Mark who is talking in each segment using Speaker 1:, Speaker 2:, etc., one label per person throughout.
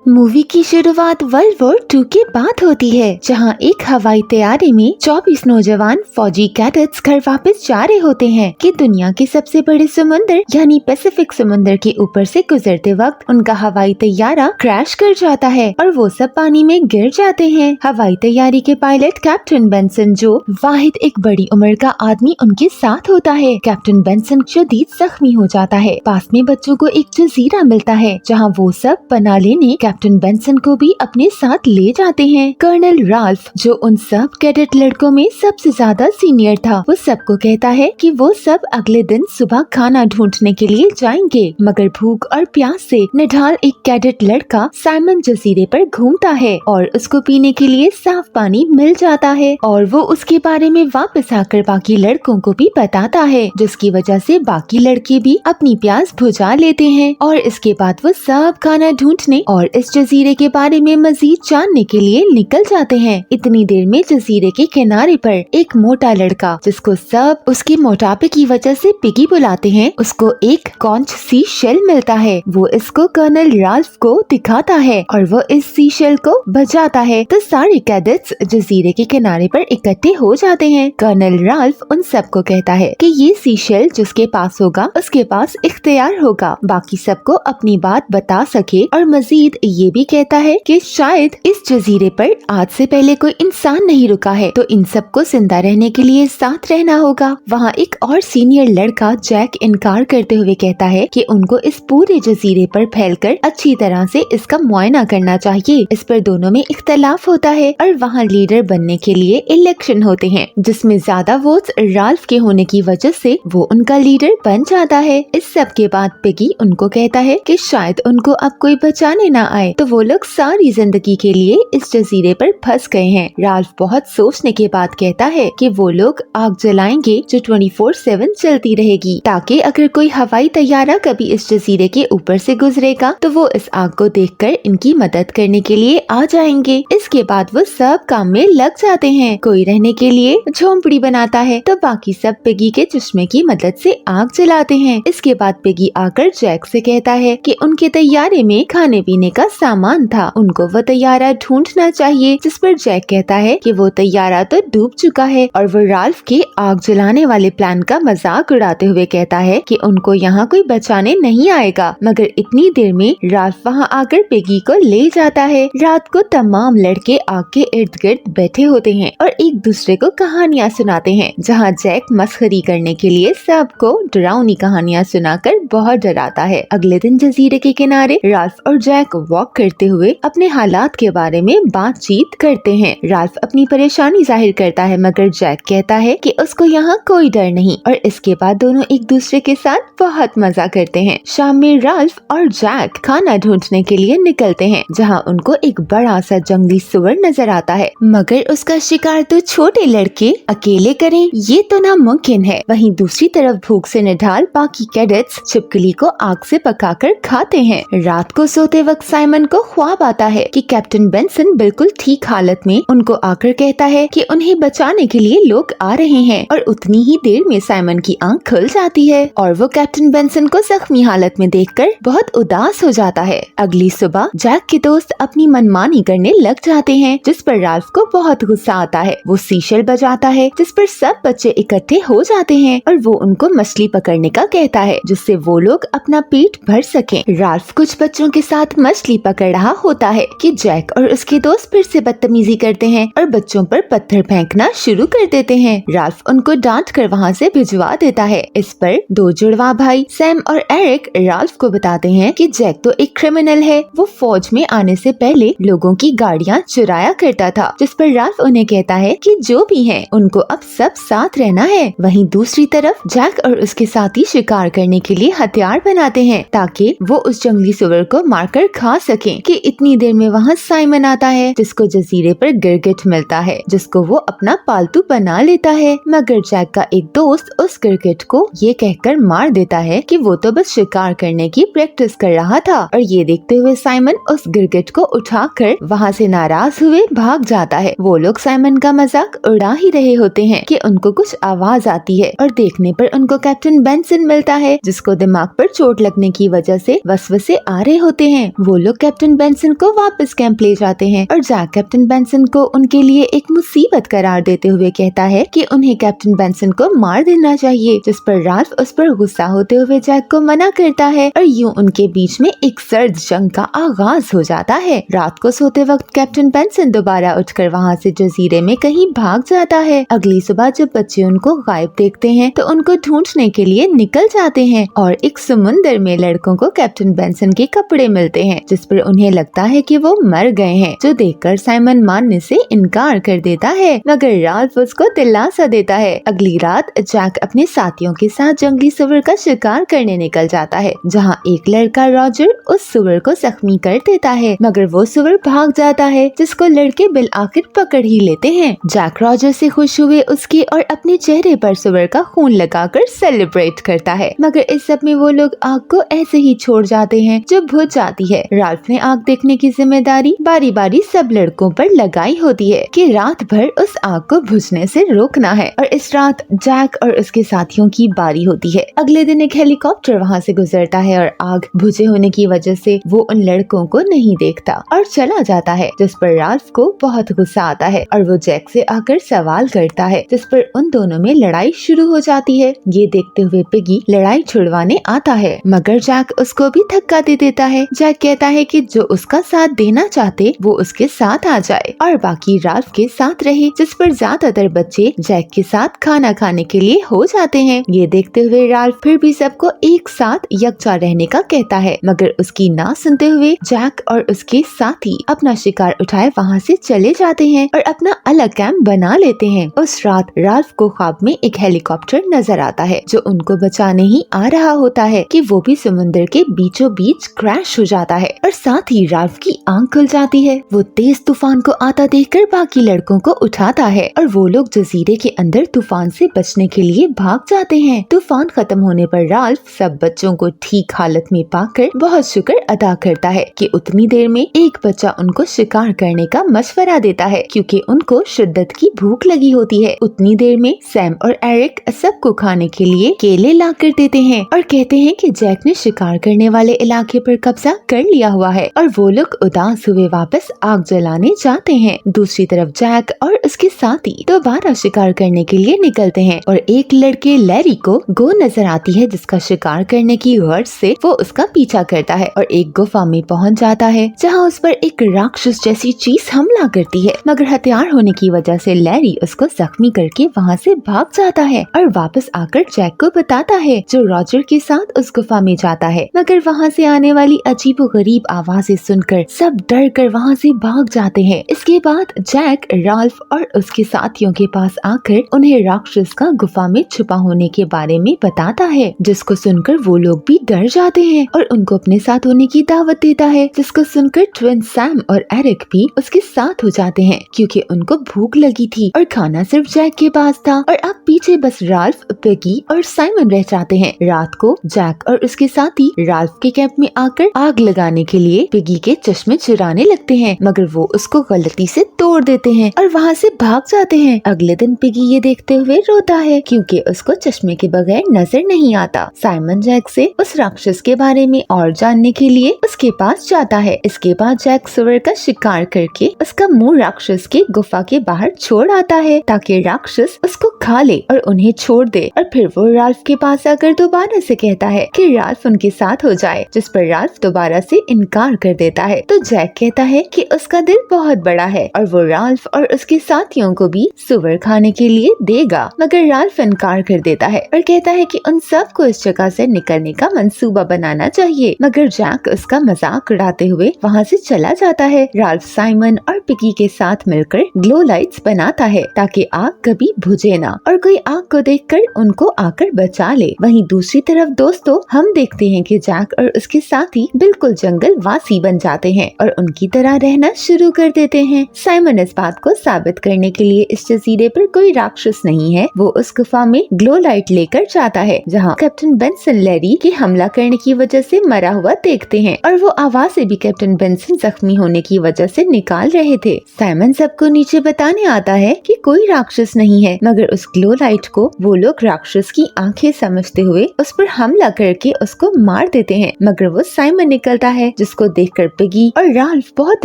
Speaker 1: Movie की शुरुआत world war 2 के बाद होती है, जहां एक हवाई तैयारी में 24 नौजवान फौजी कैडेट्स घर वापस जा रहे होते हैं कि दुनिया के सबसे बड़े समुद्र यानी पैसिफिक समुद्र के ऊपर से गुजरते वक्त उनका हवाई तैयारा क्रैश कर जाता है और वो सब पानी में गिर जाते हैं। हवाई तैयारी के पायलट कैप्टन बेंसन, जो वाहिद एक बड़ी उम्र का आदमी उनके साथ होता है। कैप्टन बेंसन शदीद जख्मी हो जाता है। पास में बच्चों को एक जजीरा मिलता है जहाँ वो सब पनाह लेने कैप्टन बेंसन को भी अपने साथ ले जाते हैं। कर्नल राल्फ, जो उन सब कैडेट लड़कों में सबसे ज्यादा सीनियर था, वो सबको कहता है कि वो सब अगले दिन सुबह खाना ढूंढने के लिए जाएंगे, मगर भूख और प्यास से निढाल एक कैडेट लड़का साइमन जजीरे पर घूमता है और उसको पीने के लिए साफ पानी मिल जाता है और वो उसके बारे में वापस आकर बाकी लड़कों को भी बताता है, जिसकी वजह से बाकी लड़के भी अपनी प्यास बुझा लेते हैं। और इसके बाद वो सब खाना ढूंढने और इस जजीरे के बारे में मजीद जानने के लिए निकल जाते हैं। इतनी देर में जजीरे के किनारे पर एक मोटा लड़का, जिसको सब उसके मोटापे की वजह से पिगी बुलाते हैं, उसको एक कॉन्च सी शेल मिलता है। वो इसको कर्नल राल्फ को दिखाता है और वो इस सी शेल को बजाता है तो सारे कैडेट्स जजीरे के किनारे पर इकट्ठे हो जाते हैं। कर्नल राल्फ उन सबको कहता है कि ये सी शेल जिसके पास होगा उसके पास इख्तियार होगा बाकी सबको अपनी बात बता सके, और मजीद ये भी कहता है कि शायद इस जजीरे पर आज से पहले कोई इंसान नहीं रुका है, तो इन सबको जिंदा रहने के लिए साथ रहना होगा। वहाँ एक और सीनियर लड़का जैक इनकार करते हुए कहता है कि उनको इस पूरे जजीरे पर फैलकर अच्छी तरह से इसका मुआयना करना चाहिए। इस पर दोनों में इख्तलाफ होता है और वहाँ लीडर बनने के लिए इलेक्शन होते हैं, जिसमें ज्यादा वोट्स राल्फ के होने की वजह से वो उनका लीडर बन जाता है। इस सब के बाद पिगी उनको कहता है कि शायद उनको अब कोई बचाने ना आए, तो वो लोग सारी जिंदगी के लिए इस जजीरे पर फंस गए हैं। राल्फ बहुत सोचने के बाद कहता है कि वो लोग आग जलाएंगे जो 24/7 चलती रहेगी, ताकि अगर कोई हवाई तैयारा कभी इस जजीरे के ऊपर से गुजरेगा तो वो इस आग को देखकर इनकी मदद करने के लिए आ जाएंगे। इसके बाद वो सब काम में लग जाते हैं। कोई रहने के लिए झोंपड़ी बनाता है तो बाकी सब पिगी के चश्मे की मदद से आग जलाते हैं। इसके बाद पिगी आकर जैक से कहता है कि उनके तैयारे में खाने पीने का सामान था, उनको वो तैयारा ढूंढना चाहिए, जिस पर जैक कहता है कि वो तैयारा तो डूब चुका है, और वो राल्फ के आग जलाने वाले प्लान का मजाक उड़ाते हुए कहता है कि उनको यहाँ कोई बचाने नहीं आएगा। मगर इतनी देर में राल्फ वहाँ आकर पिगी को ले जाता है। रात को तमाम लड़के आग के इर्द गिर्द बैठे होते हैं और एक दूसरे को कहानियाँ सुनाते हैं, जहाँ जैक मस्खरी करने के लिए सबको डरावनी कहानियाँ सुनाकर बहुत डराता है। अगले दिन जजीरे के किनारे राल्फ और जैक वॉक करते हुए अपने हालात के बारे में बातचीत करते हैं। राल्फ अपनी परेशानी जाहिर करता है, मगर जैक कहता है कि उसको यहाँ कोई डर नहीं, और इसके बाद दोनों एक दूसरे के साथ बहुत मजा करते हैं। शाम में राल्फ और जैक खाना ढूंढने के लिए निकलते हैं, जहाँ उनको एक बड़ा सा जंगली सुअर नजर आता है, मगर उसका शिकार तो छोटे लड़के अकेले करें ये तो नामुमकिन है। वहीं दूसरी तरफ भूख से निढाल बाकी कैडेट्स छिपकली को आग से पकाकर खाते हैं। रात को सोते वक्त साइमन को ख्वाब आता है कि कैप्टन बेंसन बिल्कुल ठीक हालत में उनको आकर कहता है कि उन्हें बचाने के लिए लोग आ रहे हैं, और उतनी ही देर में साइमन की आंख खुल जाती है और वो कैप्टन बेंसन को जख्मी हालत में देखकर बहुत उदास हो जाता है। अगली सुबह जैक के दोस्त अपनी मनमानी करने लग जाते हैं, जिस पर राल्फ को बहुत गुस्सा आता है। वो सीशल बजाता है, जिस पर सब बच्चे इकट्ठे हो जाते हैं और वो उनको मछली पकड़ने का कहता है, जिससे वो लोग अपना पेट भर सकें। राल्फ कुछ बच्चों के साथ मछली पकड़ रहा होता है कि जैक और उसके दोस्त फिर से बदतमीजी करते हैं और बच्चों पर पत्थर फेंकना शुरू कर देते हैं। राल्फ उनको डांट कर वहाँ से भिजवा देता है। इस पर दो जुड़वा भाई सैम और एरिक राल्फ को बताते हैं कि जैक तो एक क्रिमिनल है, वो फौज में आने से पहले लोगों की गाड़ियाँ चुराया करता था, जिस पर राल्फ उन्हें कहता है कि जो भी है उनको अब सब साथ रहना है। वहीं दूसरी तरफ जैक और उसके साथी शिकार करने के लिए हथियार बनाते हैं ताकि वो उस जंगली सुअर को मारकर खा सकें। कि इतनी देर में वहाँ साइमन आता है, जिसको जजीरे पर गिरगिट मिलता है, जिसको वो अपना पालतू बना लेता है। मगर जैक का एक दोस्त उस गिरगिट को ये कहकर मार देता है कि वो तो बस शिकार करने की प्रैक्टिस कर रहा था, और ये देखते हुए साइमन उस गिरगिट को उठाकर वहाँ से नाराज हुए भाग जाता है। वो लोग साइमन का मजाक उड़ा ही रहे होते हैं कि उनको कुछ आवाज आती है, और देखने पर उनको कैप्टन बेंसन मिलता है, जिसको दिमाग पर चोट लगने की वजह से वसवसे आ रहे होते हैं। वो लोग कैप्टन बेंसन को वापस कैंप ले जाते हैं और जैक कैप्टन बेंसन को उनके लिए एक मुसीबत करार देते हुए कहता है कि उन्हें कैप्टन बेंसन को मार देना चाहिए, जिस पर राल्फ उस पर गुस्सा होते हुए जैक को मना करता है और यूं उनके बीच में एक सर्द जंग का आगाज हो जाता है। रात को सोते वक्त कैप्टन बेंसन दोबारा उठकर वहाँ से जजीरे में कहीं भाग जाता है। अगली सुबह जब बच्चे उनको गायब देखते हैं तो उनको ढूंढने के लिए निकल जाते हैं और एक समुंदर में लड़कों को कैप्टन बेंसन के कपड़े मिलते हैं, जिस पर उन्हें लगता है कि वो मर गए हैं, जो देखकर साइमन मानने से इनकार कर देता है, मगर राल्फ उसको दिलासा देता है। अगली रात जैक अपने साथियों के साथ जंगली सुअर का शिकार करने निकल जाता है, जहाँ एक लड़का रॉजर उस सुअर को जख्मी कर देता है, मगर वो सुअर भाग जाता है, जिसको लड़के बिल आखिर पकड़ ही लेते हैं। जैक रॉजर से खुश हुए उसके और अपने चेहरे पर सुअर का खून लगाकर सेलिब्रेट करता है, मगर इस सब में वो लोग आग को ऐसे ही छोड़ जाते हैं जो बुझ जाती है। राल्फ ने आग देखने की जिम्मेदारी बारी बारी सब लड़कों पर लगाई होती है कि रात भर उस आग को बुझने से रोकना है, और इस रात जैक और उसके साथियों की बारी होती है। अगले दिन एक हेलीकॉप्टर वहाँ से गुजरता है और आग बुझे होने की वजह से वो उन लड़कों को नहीं देखता और चला जाता है, जिस पर राल्फ को बहुत गुस्सा आता है और वो जैक से आकर सवाल करता है, जिस पर उन दोनों में लड़ाई शुरू हो जाती है। ये देखते हुए पिगी लड़ाई छुड़वाने आता है, मगर जैक उसको भी धक्का दे देता है। जैक कहता है कि जो उसका साथ देना चाहते वो उसके साथ आ जाए और बाकी राल्फ के साथ रहे, जिस पर ज्यादातर बच्चे जैक के साथ खाना खाने के लिए हो जाते हैं। ये देखते हुए राल्फ फिर भी सबको एक साथ यकजा रहने का कहता है, मगर उसकी ना सुनते हुए जैक और उसके साथी अपना शिकार उठाए वहाँ से चले जाते हैं और अपना अलग कैंप बना लेते हैं। उस रात राल्फ को ख्वाब में एक हेलीकॉप्टर नजर आता है जो उनको बचाने ही आ रहा होता है कि वो भी समुद्र के बीचों बीच क्रैश हो जाता है और साथ ही राल्फ की आंख खुल जाती है। वो तेज तूफान को आता देखकर बाकी लड़कों को उठाता है और वो लोग जजीरे के अंदर तूफान से बचने के लिए भाग जाते हैं। तूफान खत्म होने पर राल्फ सब बच्चों को ठीक हालत में पाकर बहुत शुक्र अदा करता है कि उतनी देर में एक बच्चा उनको शिकार करने का मशवरा देता है, क्योंकि उनको शिद्दत की भूख लगी होती है। उतनी देर में सैम और एरिक सबको खाने के लिए केले ला कर देते हैं और कहते हैं कि जैक ने शिकार करने वाले इलाके पर कब्जा कर लिया हुआ है और वो लोग उदास हुए वापस आग जलाने जाते हैं। दूसरी तरफ जैक और उसके साथी दोबारा शिकार करने के लिए निकलते हैं और एक लड़के लैरी को गो नजर आती है, जिसका शिकार करने की गर्ज से वो उसका पीछा करता है और एक गुफा में पहुंच जाता है, जहां उस पर एक राक्षस जैसी चीज हमला करती है, मगर हथियार होने की वजह से लैरी उसको जख्मी करके वहाँ से भाग जाता है और वापस आकर जैक को बताता है, जो रॉजर के साथ उस गुफा में जाता है, मगर वहाँ से आने वाली अजीबोगरीब आवाजें सुनकर सब डर कर वहाँ से भाग जाते हैं। इसके बाद जैक राल्फ और उसके साथियों के पास आकर उन्हें राक्षस का गुफा में छुपा होने के बारे में बताता है, जिसको सुनकर वो लोग भी डर जाते हैं और उनको अपने साथ होने की दावत देता है, जिसको सुनकर ट्विन सैम और एरिक भी उसके साथ हो जाते हैं, क्योंकि उनको भूख लगी थी और खाना सिर्फ जैक के पास था और अब पीछे बस राल्फ, पिगी और साइमन रह जाते हैं। रात को जैक और उसके साथी राल्फ के कैंप में आकर आग लगाने के लिए पिगी के चश्मे चुराने लगते हैं, मगर वो उसको गलती से तोड़ देते हैं और वहाँ से भाग जाते हैं। अगले दिन पिगी ये देखते हुए रोता है, क्योंकि उसको चश्मे के बगैर नजर नहीं आता। साइमन जैक से उस राक्षस के बारे में और जानने के लिए उसके पास जाता है। इसके बाद जैक सुअर का शिकार करके उसका मुंह राक्षस के गुफा के बाहर छोड़ आता है, ताकि राक्षस उसको खा ले और उन्हें छोड़ दे, और फिर वो राल्फ के पास आकर दोबारा से कहता है कि राल्फ उनके साथ हो जाए, जिस पर राल्फ दोबारा से इनकार कर देता है। तो जैक कहता है कि उसका दिल बहुत बड़ा है और वो राल्फ और उसके साथियों को भी सुअर खाने के लिए देगा, मगर राल्फ इनकार कर देता है और कहता है कि उन सबको इस जगह से निकलने का मंसूबा बनाना चाहिए, मगर जैक उसका मजाक उड़ाते हुए वहाँ से चला जाता है। राल्फ साइमन और पिगी के साथ मिलकर ग्लो लाइट्स बनाता है, ताकि आग कभी बुझे ना और कोई आग को देखकर उनको आकर बचा ले। वहीं दूसरी तरफ दोस्तों, हम देखते हैं कि जैक और उसके साथी बिल्कुल जंगल वासी बन जाते हैं और उनकी तरह रहना शुरू कर देते हैं। साइमन इस बात को साबित करने के लिए इस जजीरे पर कोई राक्षस नहीं है, वो उस गुफा में ग्लो लाइट लेकर जाता है, जहाँ कैप्टन बेंसन लैरी के हमला करने की वजह से मरा हुआ देखते हैं और वो आवाज़ें भी कैप्टन बेंसन जख्मी होने की वजह से निकाल रहे थे। साइमन सबको नीचे बताने आता है कि कोई राक्षस नहीं है, मगर उस ग्लो लाइट को वो लोग राक्षस की आंखें समझते हुए उस पर हमला करके उसको मार देते हैं, मगर वो साइमन निकलता है, जिस जिसको देखकर पिगी और राल्फ बहुत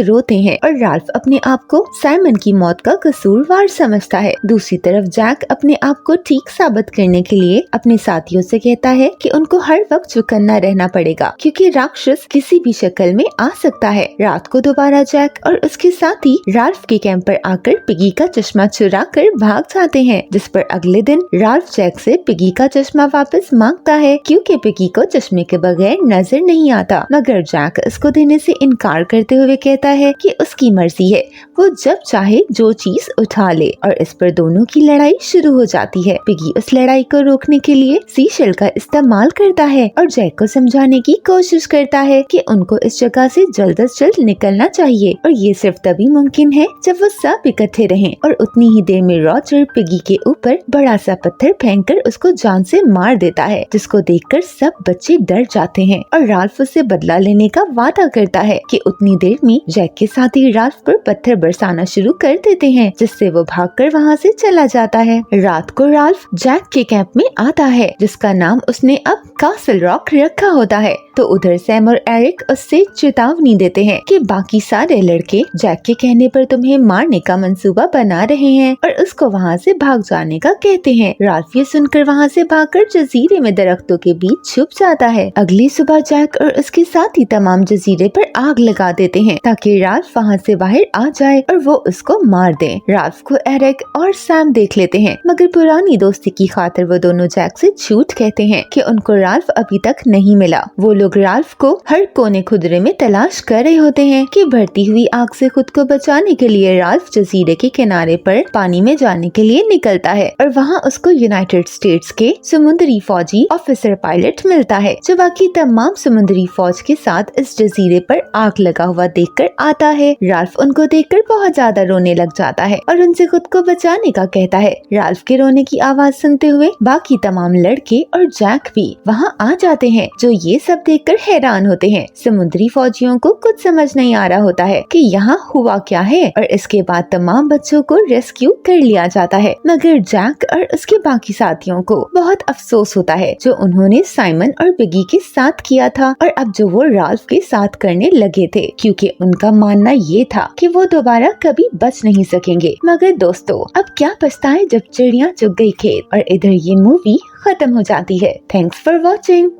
Speaker 1: रोते हैं और राल्फ अपने आप को साइमन की मौत का कसूरवार समझता है। दूसरी तरफ जैक अपने आप को ठीक साबित करने के लिए अपने साथियों से कहता है कि उनको हर वक्त चौकन्ना रहना पड़ेगा क्योंकि राक्षस किसी भी शक्ल में आ सकता है। रात को दोबारा जैक और उसके साथी राल्फ के कैंप पर आकर पिगी का चश्मा चुरा कर भाग जाते हैं, जिस पर अगले दिन राल्फ जैक से पिगी का चश्मा वापस मांगता है क्योंकि पिगी को चश्मे के बगैर नजर नहीं आता, मगर जैक इसको देने से इनकार करते हुए कहता है कि उसकी मर्जी है, वो जब चाहे जो चीज उठा ले। और इस पर दोनों की लड़ाई शुरू हो जाती है। पिगी उस लड़ाई को रोकने के लिए सीशेल का इस्तेमाल करता है और जैक को समझाने की कोशिश करता है कि उनको इस जगह से जल्द से जल्द निकलना चाहिए और ये सिर्फ तभी मुमकिन है जब वो सब इकट्ठे रहें। और उतनी ही देर में रॉजर पिगी के ऊपर बड़ा सा पत्थर फेंककर उसको जान से मार देता है, जिसको देखकर सब बच्चे डर जाते हैं और राल्फ उससे बदला लेने का वादा करता है कि उतनी देर में जैक के साथी राल्फ पर पत्थर बरसाना शुरू कर देते हैं, जिससे वो भागकर वहाँ से चला जाता है। रात को राल्फ जैक के कैंप में आता है, जिसका नाम उसने अब कासल रॉक रखा होता है। तो उधर सैम और एरिक उससे चेतावनी देते हैं कि बाकी सारे लड़के जैक के कहने पर तुम्हें मारने का मंसूबा बना रहे हैं और उसको वहाँ से भाग जाने का कहते हैं। राल्फ ये सुनकर वहाँ से भागकर जजीरे में दरख्तों के बीच छुप जाता है। अगली सुबह जैक और उसके साथी तमाम जजीरे पर आग लगा देते हैं ताकि राल्फ वहाँ से बाहर आ जाए और वो उसको मार दे। राल्फ को एरिक और सैम देख लेते हैं, मगर पुरानी दोस्ती की खातिर वो दोनों जैक से झूठ कहते हैं कि उनको राल्फ अभी तक नहीं मिला। वो लोग राल्फ को हर कोने खुदरे में तलाश कर रहे होते हैं कि बढ़ती हुई आग से खुद को बचाने के लिए राल्फ जजीरे के किनारे पर पानी में जाने के लिए निकलता है और वहाँ उसको यूनाइटेड स्टेट्स के समुद्री फौजी ऑफिसर पायलट मिलता है, जो बाकी तमाम समुद्री फौज के साथ इस जजीरे पर आग लगा हुआ देखकर आता है। राल्फ उनको देखकर बहुत ज्यादा रोने लग जाता है और उनसे खुद को बचाने का कहता है। राल्फ के रोने की आवाज सुनते हुए बाकी तमाम लड़के और जैक भी वहाँ आ जाते हैं, जो ये सब देखकर हैरान होते हैं। समुद्री फौजियों को कुछ समझ नहीं आ रहा होता है कि यहाँ हुआ क्या है और इसके बाद तमाम बच्चों को रेस्क्यू कर लिया जाता है, मगर जैक और उसके बाकी साथियों को बहुत अफसोस होता है जो उन्होंने साइमन और पिगी के साथ किया था और अब जो वो राल्फ के साथ करने लगे थे, क्योंकि उनका मानना ये था कि वो दोबारा कभी बच नहीं सकेंगे। मगर दोस्तों, अब क्या पछताए जब चिड़िया चुग गई खेत। और इधर ये मूवी खत्म हो जाती है। Thanks for watching.